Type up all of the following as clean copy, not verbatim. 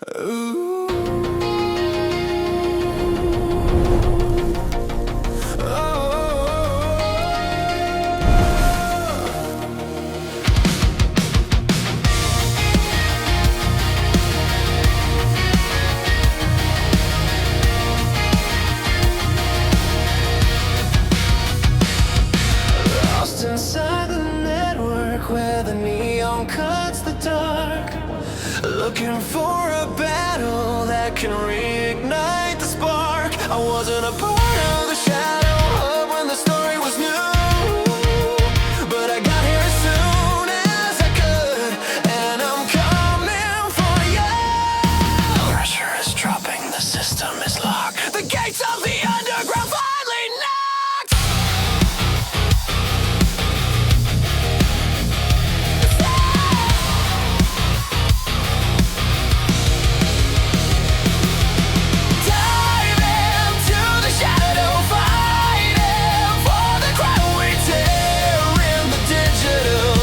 Ooh. Lost inside the network where the neon cuts the dark, looking for a battle that can reignite the spark. I wasn't a part of the shadow hub when the story was new, but I got here as soon as I could, and I'm coming for you. Pressure is dropping, the system is locked, the gates of the underground finally knocked. Dive into the shadow, fighting for the crown. We tear in the digital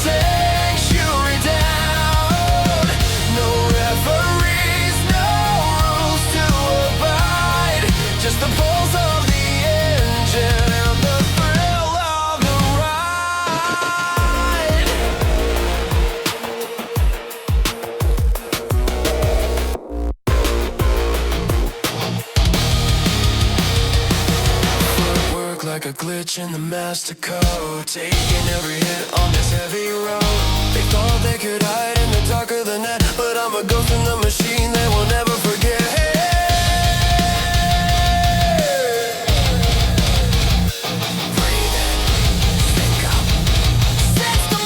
sanctuary down. No referees, no rules to abide, just the pulse of the engine and the thrill of the ride. Work like a glitch in the master code, taking every hit on this heavy road. They thought they could hide in the dark of the night, but I'm a ghost in the machine they will never forget. Breathe in, think up, system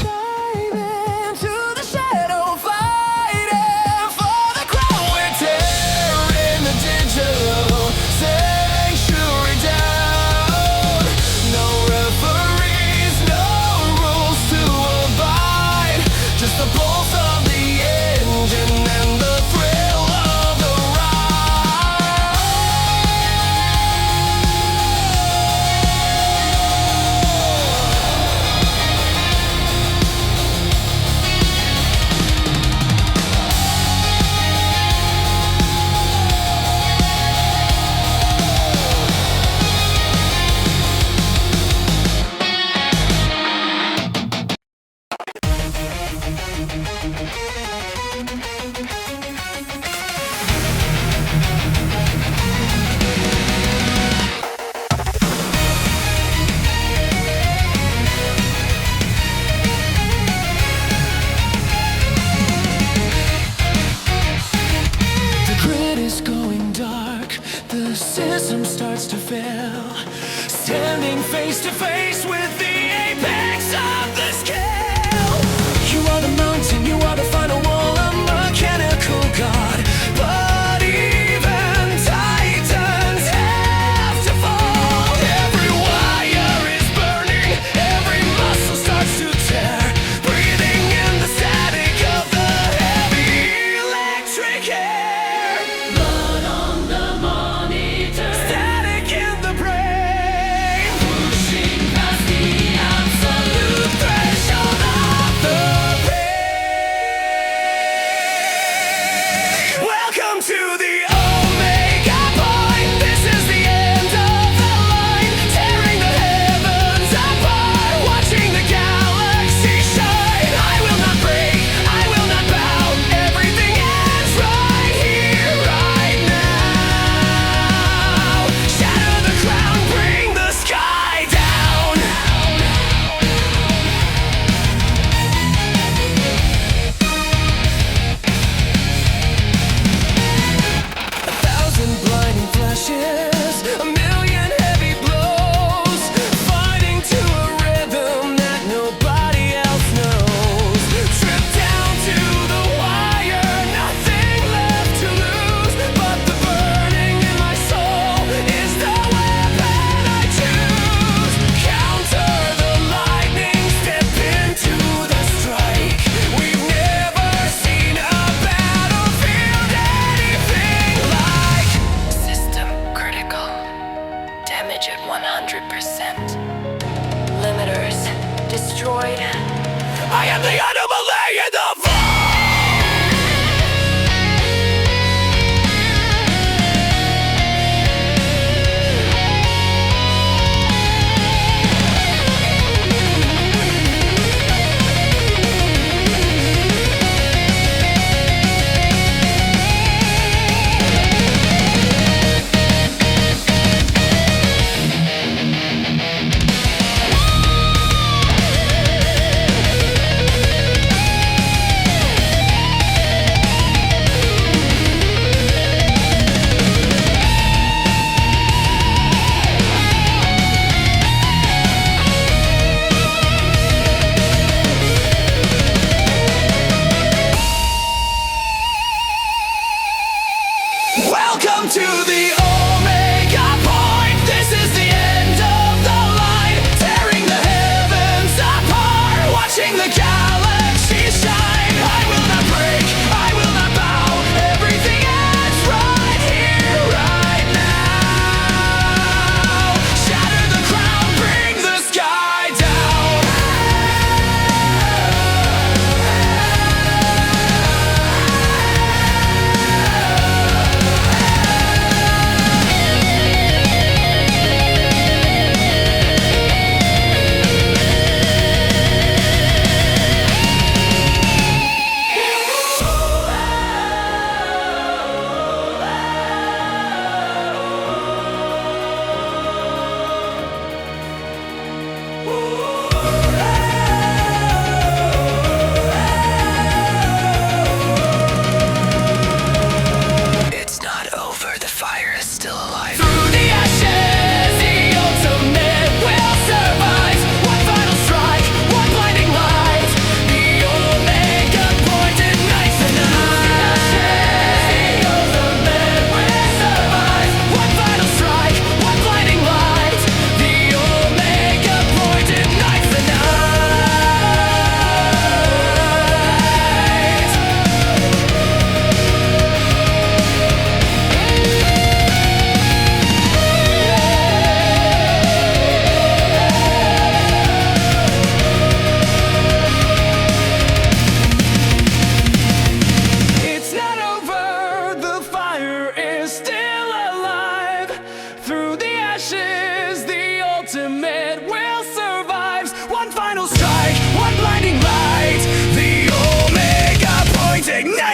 Dive into the shadow, fighting for the crown. We're tearing the digital sanctuary down. No referees, no rules to abide, just the pulse of the engine and the thrill of the The grid is going dark, the system starts to fail. Standing face to face with the apex of the scale. You are the mountain, you are the final wall, a mechanical god. But even titans have to fall. Every wire is burning, every muscle starts to tear. Breathing in the static of the heavy electric air. Blood on the monitor, static in the brain, pushing back.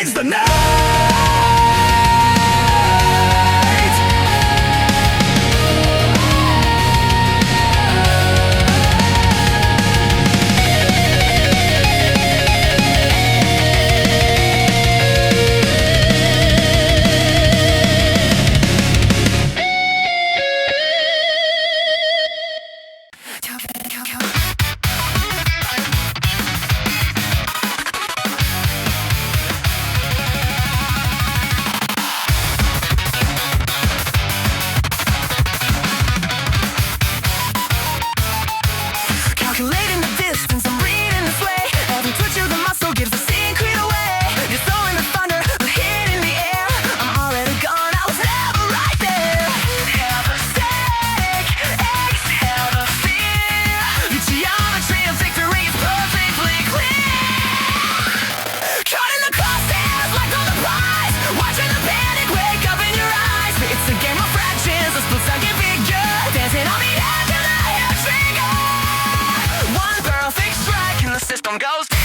fades the night. Calculating the distance, I'm reading this way. Every twitch of the muscle gives the secret away. You're throwing the thunder, the hit in the air. I'm already gone, I was never right there. Inhale the stake, exhale the fear. The geometry of victory is perfectly clear. Caught in the crosshairs, like on the prize. Watching the panic wake up in your eyes. It's a game of fractions, a split-second figure. Dancing on the edge of the hair trigger. One perfect strike and the system goes down.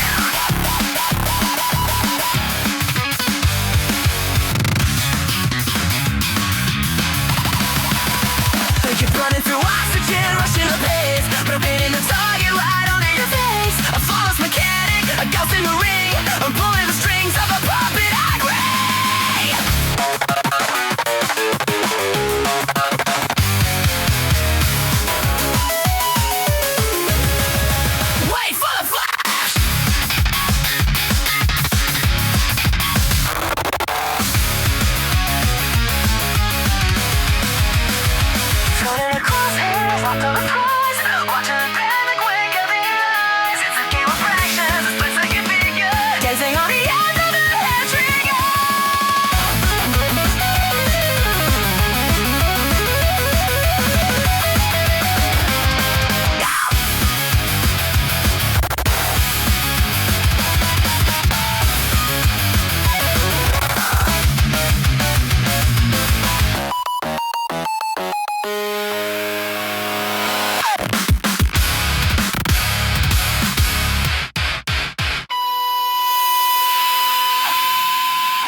They keep running through oxygen, rushing the pace, but I'm hitting the target right under your face. A flawless mechanic, a ghost in the ring. I'm pulling the strings of a puppet I crave. Wait for the flash. Running across hairs, after the prize. Watching the panic wake up in your eyes. It's a game of fractions, a split-second figure. Dancing on the end of the hair trigger.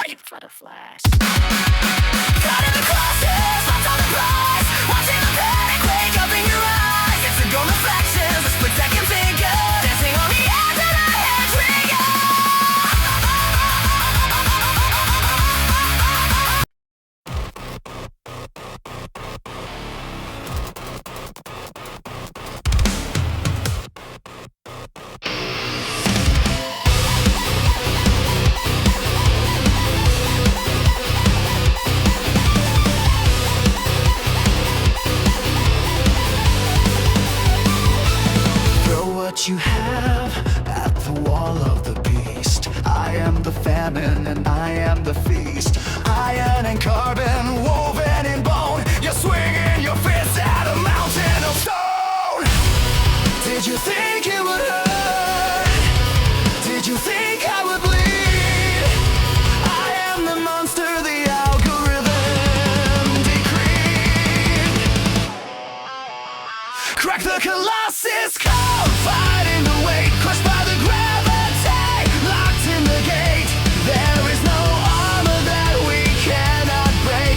Wait for the flash. Caught in the crosshairs, locked on the prize. Watching the panic wake up in your eyes. It's a golden reflections, a split-second figure. Dancing on the edge of the hair trigger. Throw what you have at the wall of the beast. I am the famine and I am the feast. Iron and carbon woven in bone. You're swinging your fist at a mountain of stone. Did you think it would hurt? Did you think I would bleed? I am the monster the algorithm decreed. Crack the Colossus code, fighting the weight, crushed by the gravity, locked in the gate. There is no armor that we cannot break.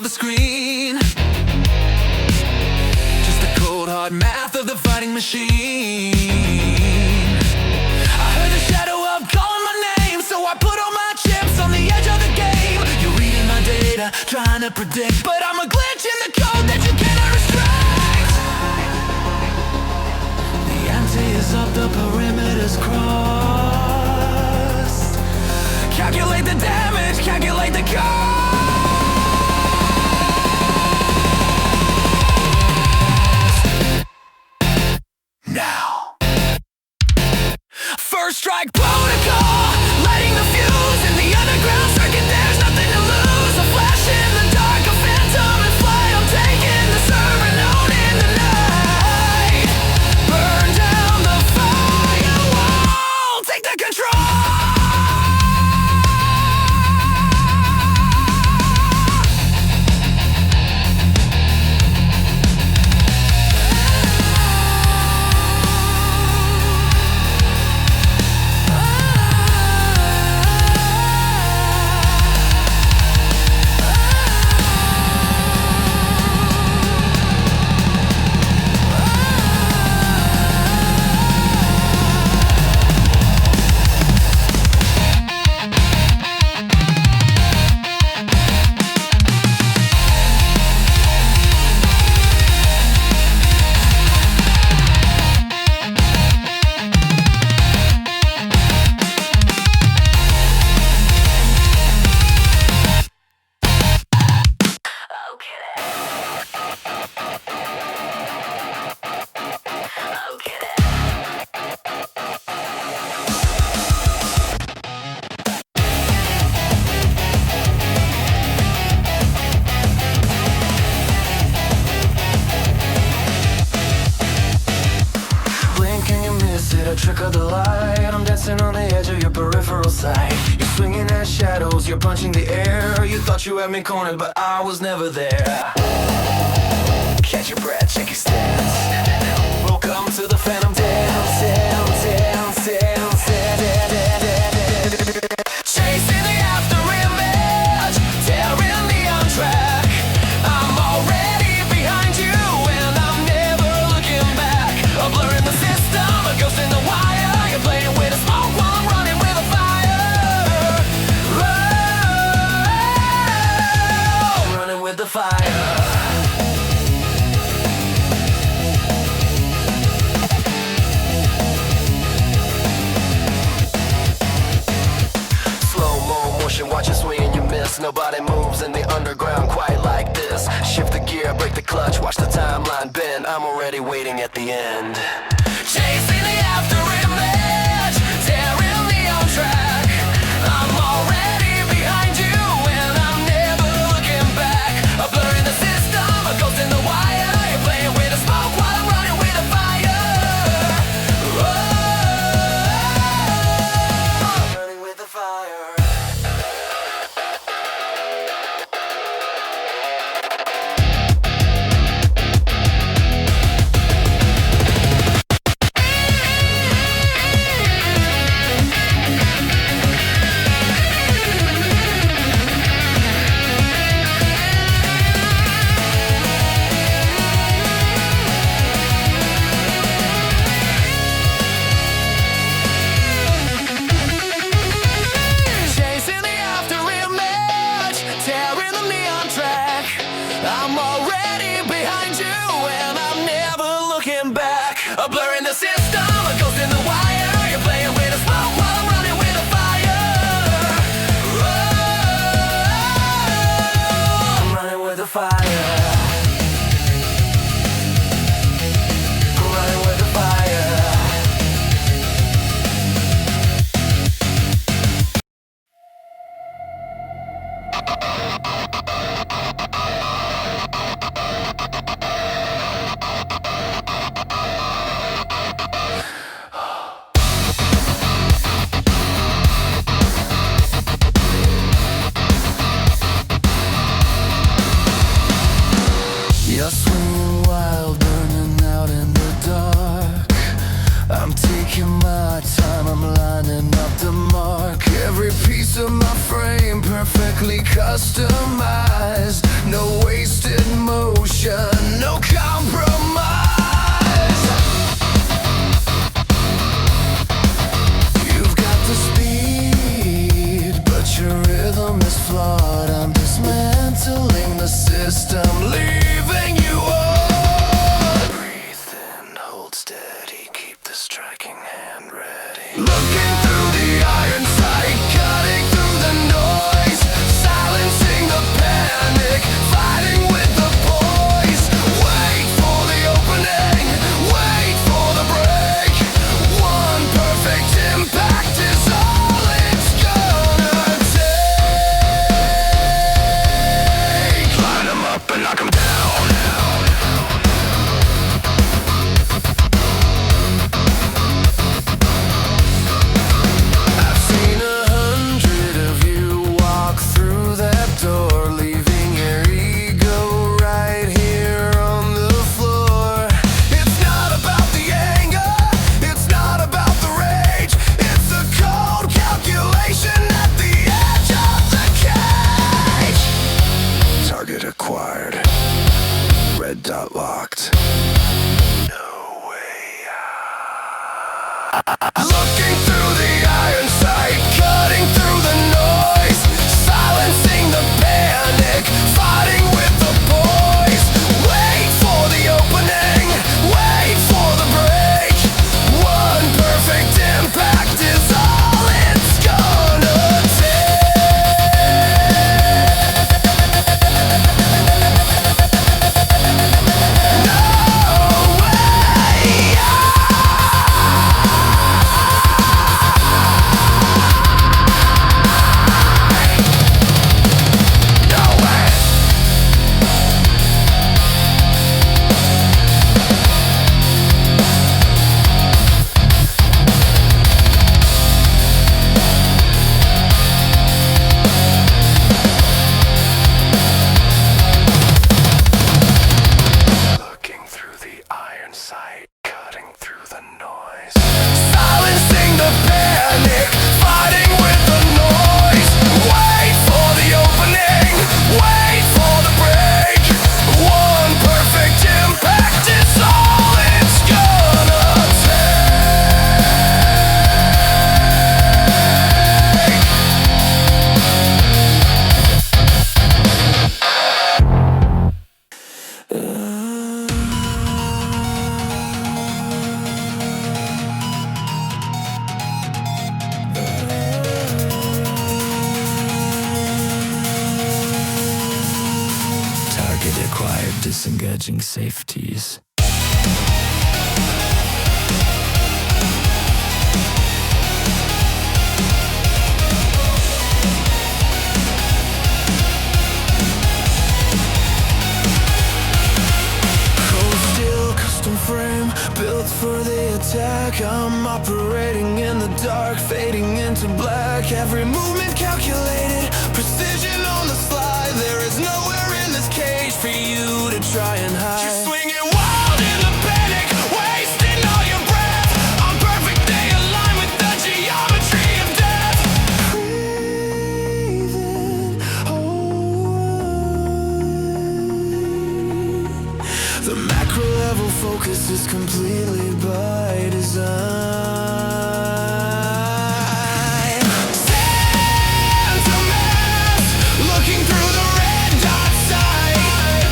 the screen. Just the cold hard math of the fighting machine. I heard the shadow of calling my name, so I put all my chips on the edge of the game. You're reading my data, trying to predict, but I'm a glitch in the code that you cannot restrict. The ante is up, the perimeter's crossed. Calculate the damage, calculate the cost. Now, first strike protocol, lighting the fuse in the underground circuit. There's nothing to lose. A flash in the dark, a phantom in flight. I'm taking the server known in the night. Burn down the firewall, take the control. A trick of the light, I'm dancing on the edge of your peripheral sight. You're swinging at shadows, you're punching the air. You thought you had me cornered, but I was never there. Catch your breath, check your stance. Welcome to the Phantom Dance, dance, dance, dance, dance, dance. Chasing the after image, tearing the on track. I'm already behind you, and I'm never looking back. A blur in the system, a ghost in the wire. You're playing with the smoke while I'm running with the fire. Oh, I'm running with the fire. Watch you swing and you miss. Nobody moves in the underground quite like this. Shift the gear, break the clutch, watch the timeline bend. I'm already waiting at the end. Chasing the after image, tearing the on track. I'm already behind you, and I'm never looking back. A blur in the system, a ghost in the wire. You're playing with the smoke while I'm running with the fire. Oh, I'm running with the fire. I'm already behind you, and I'm never looking back. A blur in the system, a ghost in the wire. You're playing with the smoke while I'm running with the fire. Oh, I'm running with the fire. I'm running with the fire. You're swinging wild, burning out in the dark. I'm taking my time, I'm lining up the mark. Every piece of my frame perfectly customized. no wasted motion, no compromise. You've got the speed, but your rhythm is flawed. I'm dismantling the system, leaving you on. Breathe in, hold steady, keep the striking hand ready. Looking through the iron sight, cutting through the noise, silencing the panic, fighting with the poise. Wait for the opening, wait for the break. One perfect impact is all it's gonna take. Line 'em up and knock 'em down. I've seen 100 of you walk through that door, leaving your ego right here on the floor. It's not about the anger, it's not about the rage, it's a cold calculation at the edge of the cage. Target acquired, red dot locked, no way out. Looking through the iron sight, cutting through the noise, silencing the panic, fighting with the boys. Wait for the opening, wait for the break. One perfect impact is all it's gonna take. No way out. No way. Looking through the iron sight, cutting through the noise, silencing the panic, fighting with the noise. Wait for the opening, wait for the break. One perfect impact is all it's gonna take. Target acquired, disengaging safeties. Cold steel, custom frame, built for the attack. I'm operating in the dark, fading into black. Every movement calculated, precision on the slide. There is nowhere in this cage for you to try and hide. You're swinging wild in the panic, wasting all your breath. On perfect day, aligned with the geometry of death. Breathing, the macro level focus is completely by design. Santa Mass, looking through the red dot sight.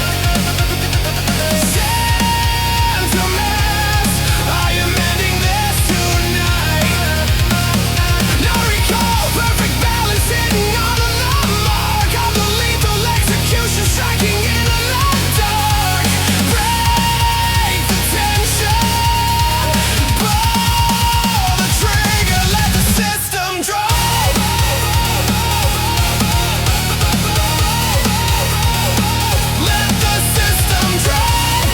Santa Mass, I am ending this tonight. No recall, perfect balance, hitting on the mark of the lethal execution, striking in the dark. Break the tension, pull the trigger, let the system drive. Let the system drive.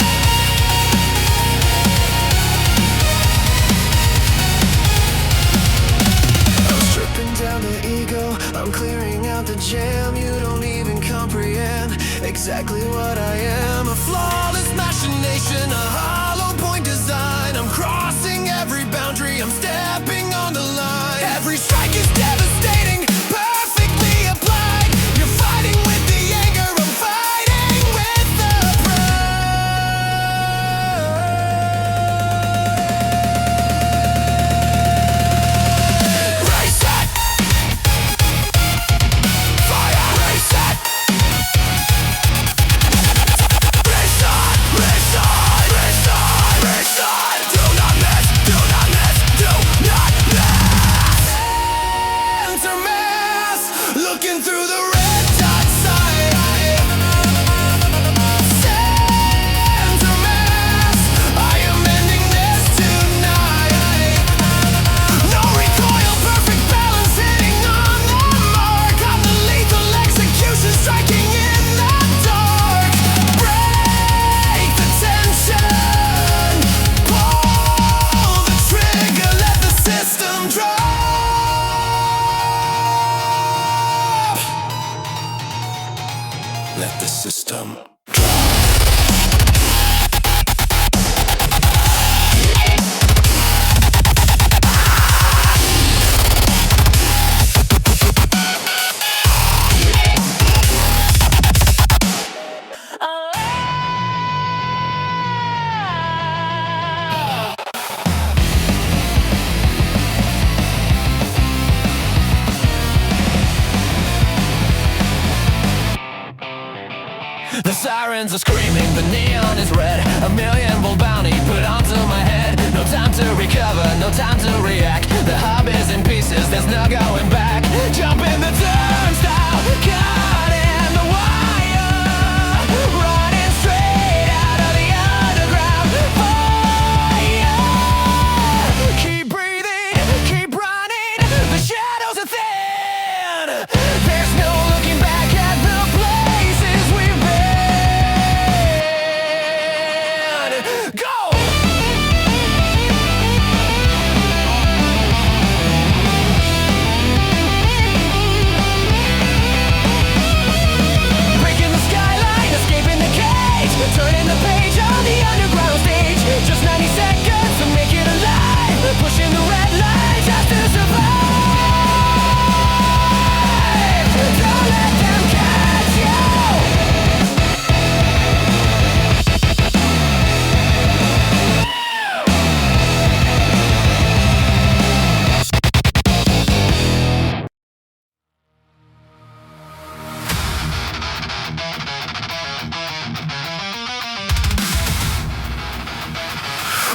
I'm stripping down the ego, I'm clearing out the jam. You don't even comprehend exactly what I am. A flawless machination, a hollow point design. I'm crossing every boundary, I'm stepping on the line. Every strike is devastating, perfectly applied. You're fighting with the anger, I'm fighting sirens are screaming, the neon is red. A million-volt bounty put onto my head. No time to recover, no time to react. The hub is in pieces, there's no going back. Jump in the turnstile, caught in the wire, running straight out of the underground fire. Keep breathing, keep running, the shadows are thin. There's no looking back at the places we've been. Go! Breaking the skyline, escaping the cage, turning the page on the underground stage. Just 90 seconds to make it alive, pushing the red line just to survive. Don't let them catch you.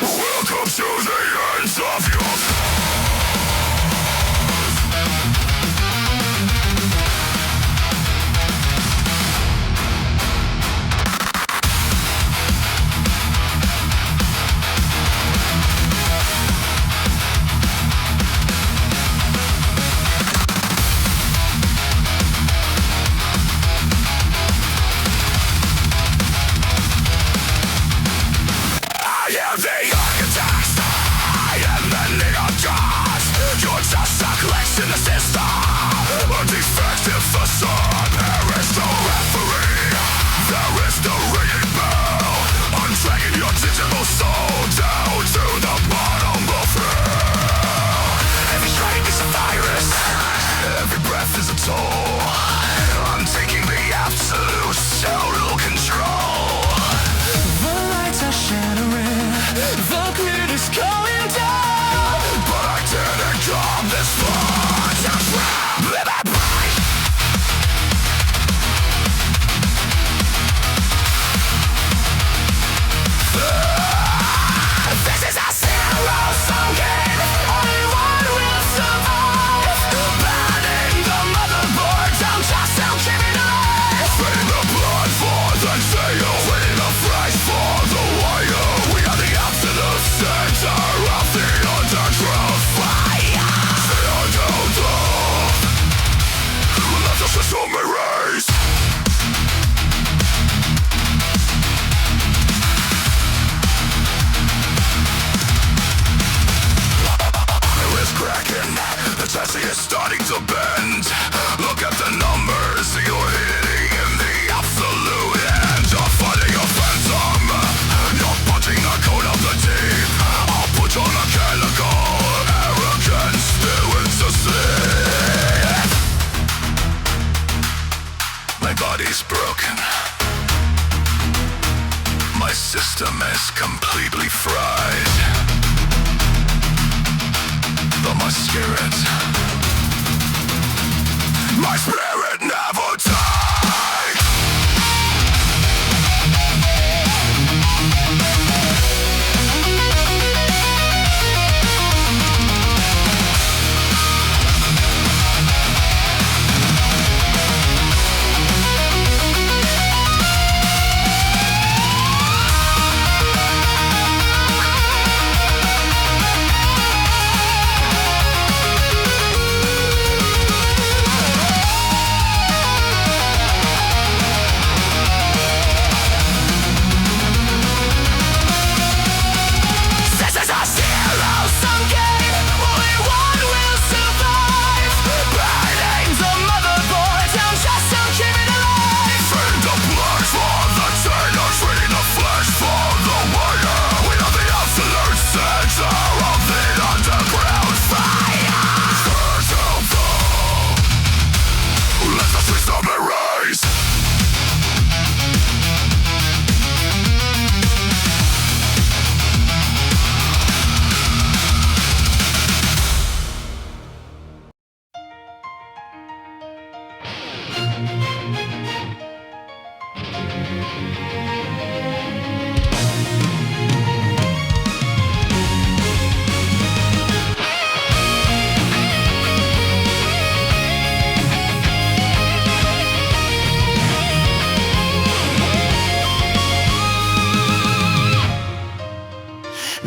Welcome to the ends of your I am the architect, I am the neon gods. You're just a glitch in the system, a defective facade. There is no referee, there is no ringing bell. I'm dragging your digital soul down to the bottom of hell. Every strike is a virus, every breath is a toll. I'm taking the absolute total control. The lights are shattering, the grid is going down, but I didn't come this far to try.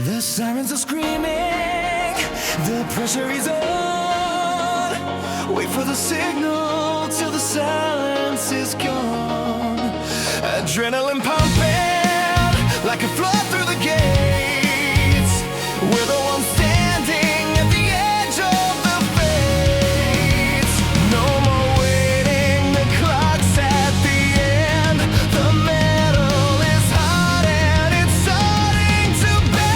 The sirens are screaming, the pressure is on. Wait for the signal till the silence is gone. Adrenaline pumping like a flood through the gates. We're the ones standing at the edge of the fates. No more waiting, the clock's at the end. The metal is hot and it's starting to bend.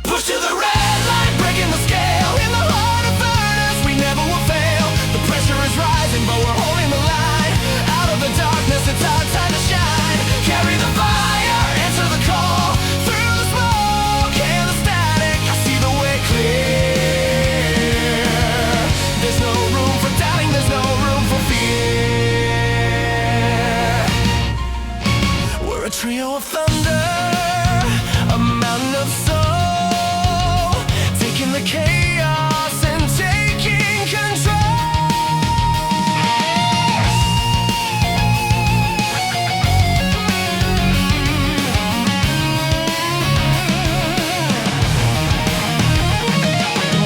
Push to the red line, breaking the scale. In the heart of furnace, we never will fail. The pressure is rising, but we're holding the line. Out of the darkness, it's our time to shine. Carry the fire, answer the call. Through the smoke and the static, I see the way clear. There's no room for doubting, there's no room for fear. We're a trio of thunder, a mountain of soul, taking the chaos and taking control.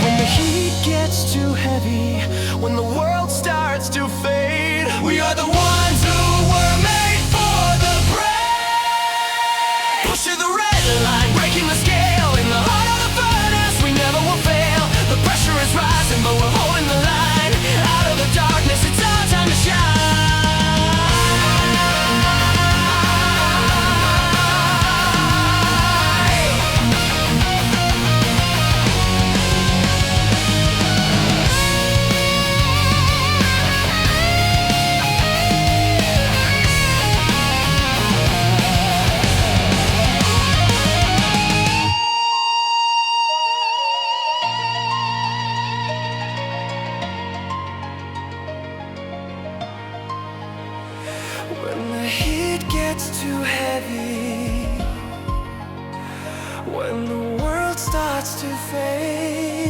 When the heat gets too heavy, when the world starts to fade, we are the ones who were made for the brave. Push to the red line, breaking the scale. In the heart of the furnace, we never will fail. The pressure is rising, but we're holding the line. Out of the darkness, it's our time to shine. When the heat gets too heavy, when the world starts to fade,